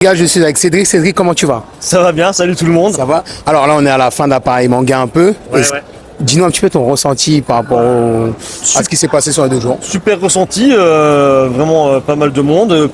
Gars, je suis avec Cédric. Cédric, comment tu vas? Ça va bien, salut tout le monde. Ça va? Alors là, on est à la fin d'Appareil Manga un peu. Ouais. Dis-nous un petit peu ton ressenti par rapport à ce qui s'est passé sur les 2 jours. Super ressenti, vraiment pas mal de monde,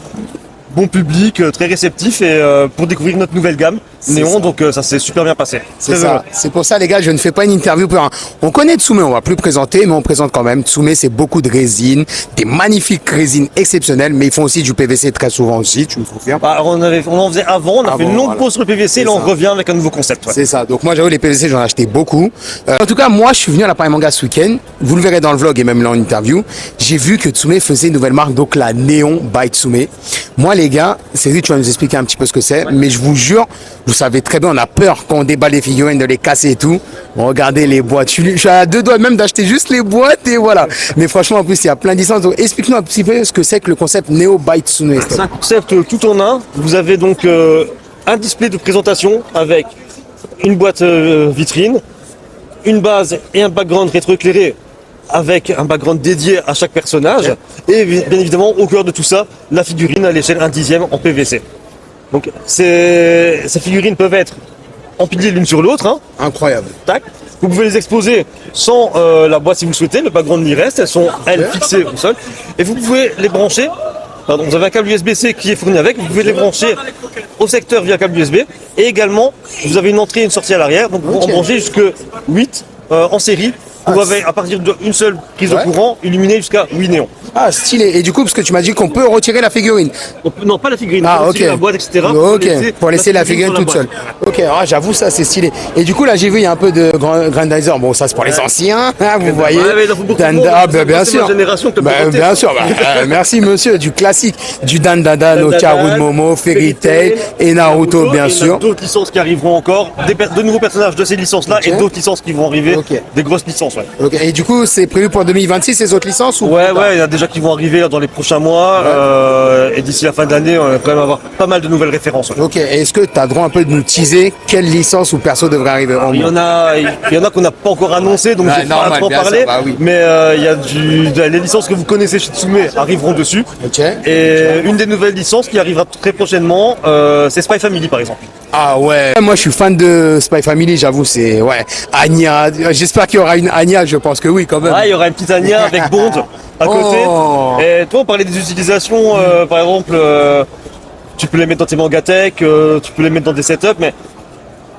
bon public, très réceptif et pour découvrir notre nouvelle gamme Néon, donc ça s'est super bien passé. C'est ça. C'est pour ça, les gars, je ne fais pas une interview pour un. On connaît Tsume, on va plus présenter, mais on présente quand même. Tsume, c'est beaucoup de résine, des magnifiques résines exceptionnelles, mais ils font aussi du PVC très souvent aussi, tu me confirmes? Bah, on en faisait avant, on a fait une longue pause sur le PVC, là on revient avec un nouveau concept. Ouais. C'est ça. Donc moi, j'avoue, les PVC, j'en ai acheté beaucoup. En tout cas, moi, je suis venu à l'Appareil Manga ce week-end. Vous le verrez dans le vlog et même là en interview. J'ai vu que Tsume faisait une nouvelle marque, donc la Néon by Tsume. Moi, les gars, Cédric, tu vas nous expliquer un petit peu ce que c'est, mais je vous jure, vous savez très bien, on a peur quand on déballe les figurines de les casser et tout. Bon, regardez les boîtes. Je suis à 2 doigts même d'acheter juste les boîtes et voilà. Mais franchement, en plus, il y a plein de licences. Donc, explique-nous un petit peu ce que c'est que le concept Néo by Tsume. C'est un concept tout en un. Vous avez donc un display de présentation avec une boîte vitrine, une base et un background rétroéclairé avec un background dédié à chaque personnage. Et bien évidemment, au cœur de tout ça, la figurine à l'échelle 1/10 en PVC. Donc ces figurines peuvent être empilées l'une sur l'autre. Hein. Incroyable. Tac. Vous pouvez les exposer sans la boîte si vous le souhaitez, le background y reste, elles sont fixées au sol. Et vous pouvez les brancher, vous avez un câble USB-C qui est fourni avec, vous pouvez les brancher au secteur via câble USB. Et également, vous avez une entrée et une sortie à l'arrière, donc vous en branchez jusque 8 en série. Vous avez à partir d'une seule prise de courant illuminée jusqu'à 8 néons. Ah, stylé. Et du coup, parce que tu m'as dit qu'on peut retirer la figurine. Non, pas la figurine, la boîte, etc. Ok, pour laisser la figurine toute seule. Ok, j'avoue, ça c'est stylé. Et du coup, là, j'ai vu, il y a un peu de Grandizer. Bon, ça c'est pour les anciens, hein, vous voyez. Bien sûr. Bien sûr. Merci, monsieur. Du classique. Du Dandadan, Okaru de Momo, Fairy Tail et Naruto, bien sûr. Il y a d'autres licences qui arriveront encore, de nouveaux personnages de ces licences-là et d'autres licences qui vont arriver, des grosses licences. Et du coup, c'est prévu pour 2026 ces autres licences ou il y a déjà qui vont arriver dans les prochains mois et d'ici la fin de l'année, on va quand même avoir pas mal de nouvelles références. Ok, est-ce que tu as droit un peu de nous teaser quelle licence ou perso devrait arriver il y en a qu'on n'a pas encore annoncé, donc je ne vais pas trop en parler, mais il y a les licences que vous connaissez chez Tsume arriveront dessus. Et une des nouvelles licences qui arrivera très prochainement, c'est Spy Family par exemple. Ah ouais, moi je suis fan de Spy Family, j'avoue, c'est Anya, j'espère qu'il y aura une Anya, je pense que oui quand même. Ouais, il y aura une petite Anya avec Bond à côté. Et toi on parlait des utilisations, par exemple, tu peux les mettre dans tes mangatech, tu peux les mettre dans des setups, mais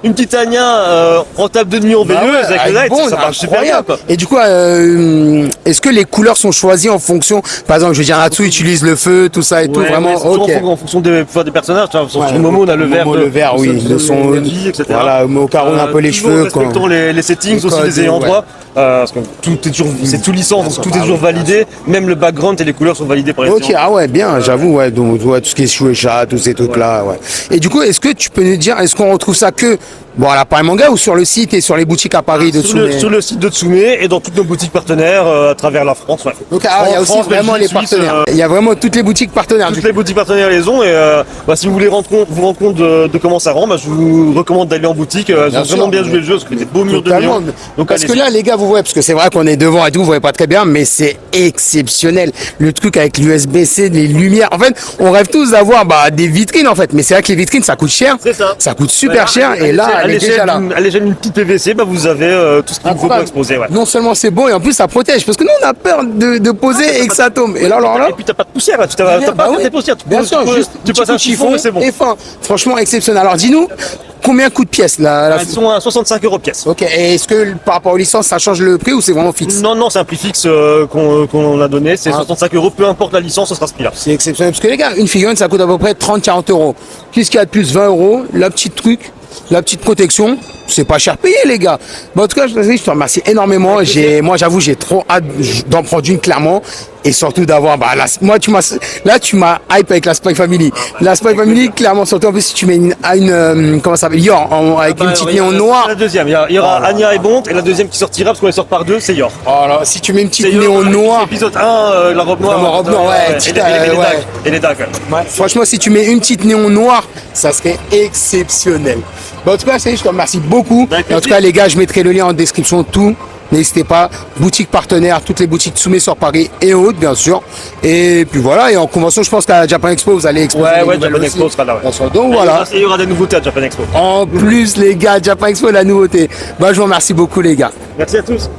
une petite Anya en table de nuit en veilleuse avec le light, ça marche super bien quoi. Et du coup, est-ce que les couleurs sont choisies en fonction, par exemple, je veux dire, Natsu utilise le feu, tout ça et tout, vraiment. En fonction des personnages, sur Momo on a le vert, le son, etc. Voilà, Okaru on a un peu les cheveux. Respectant les settings aussi des ayants droit, parce que tout est toujours, c'est tout licence, donc tout est toujours validé, même le background et les couleurs sont validées par les Ok, bien, j'avoue, donc tout ce qui est Shueisha, tous ces trucs-là, Et du coup, est-ce que tu peux nous dire, est-ce qu'on retrouve ça que à l'Appareil Manga ou sur le site et sur les boutiques à Paris de Tsume? Sur le site de Tsume et dans toutes nos boutiques partenaires à travers la France. Donc il y a aussi vraiment les partenaires. Il y a vraiment toutes les boutiques partenaires. Toutes les boutiques partenaires les ont et si vous voulez vous rendre compte de comment ça rend, je vous recommande d'aller en boutique. Ils ont vraiment bien joué le jeu parce que des beaux murs de néon. Donc parce que là les gars vous voyez, parce que c'est vrai qu'on est devant et tout, vous voyez pas très bien, mais c'est exceptionnel. Le truc avec l'USB-C, les lumières. En fait, on rêve tous d'avoir des vitrines en fait, mais c'est vrai que les vitrines ça coûte cher. C'est ça. Ça coûte super cher et là à l'échelle d'une petite PVC, vous avez tout ce qu'il faut pour exposer. Non seulement c'est beau et en plus ça protège parce que nous on a peur de poser et que ça tombe. Et là, et puis t'as pas de poussière, tu n'as pas de poussière. Bien sûr, tu passes un chiffon et c'est bon. Et fin, franchement exceptionnel. Alors dis-nous, combien coûte pièce là Elles sont à 65 € pièce. Ok, et est-ce que par rapport aux licences ça change le prix ou c'est vraiment fixe? Non, c'est un prix fixe qu'on a donné, c'est 65 €, peu importe la licence, ça sera ce prix-là. C'est exceptionnel parce que les gars, une figurine ça coûte à peu près 30-40 €. Qu'est-ce qu'il y a de plus? 20 €, la petite truc. La petite protection, c'est pas cher payé les gars. Bon, en tout cas, je te remercie énormément. Moi j'avoue, j'ai trop hâte d'en prendre une clairement. Et surtout d'avoir, tu m'as hype avec la Spy Family. La Spy Family, clairement, surtout en plus si tu mets une comment ça s'appelle, Yor, avec une petite néon noire. La deuxième, il y aura Anya et Bond, et la deuxième qui sortira, parce qu'on les sort par deux, c'est Yor. Alors, si tu mets une petite néon noire. Épisode 1, la robe noire. La robe noire, et les dagues. Franchement, si tu mets une petite néon noire, ça serait exceptionnel. Bon, en tout cas, je te remercie beaucoup. Et en tout cas, les gars, je mettrai le lien en description, tout. N'hésitez pas, boutique partenaire, toutes les boutiques Tsume sur Paris et autres, bien sûr. Et puis voilà, et en convention, je pense qu'à la Japan Expo, vous allez exposer. Ouais, des ouais, nouvelles Japan aussi. Expo sera là. Ouais. Donc voilà. Il y aura des nouveautés à Japan Expo. En plus, les gars, Japan Expo, la nouveauté. Bah, je vous remercie beaucoup, les gars. Merci à tous.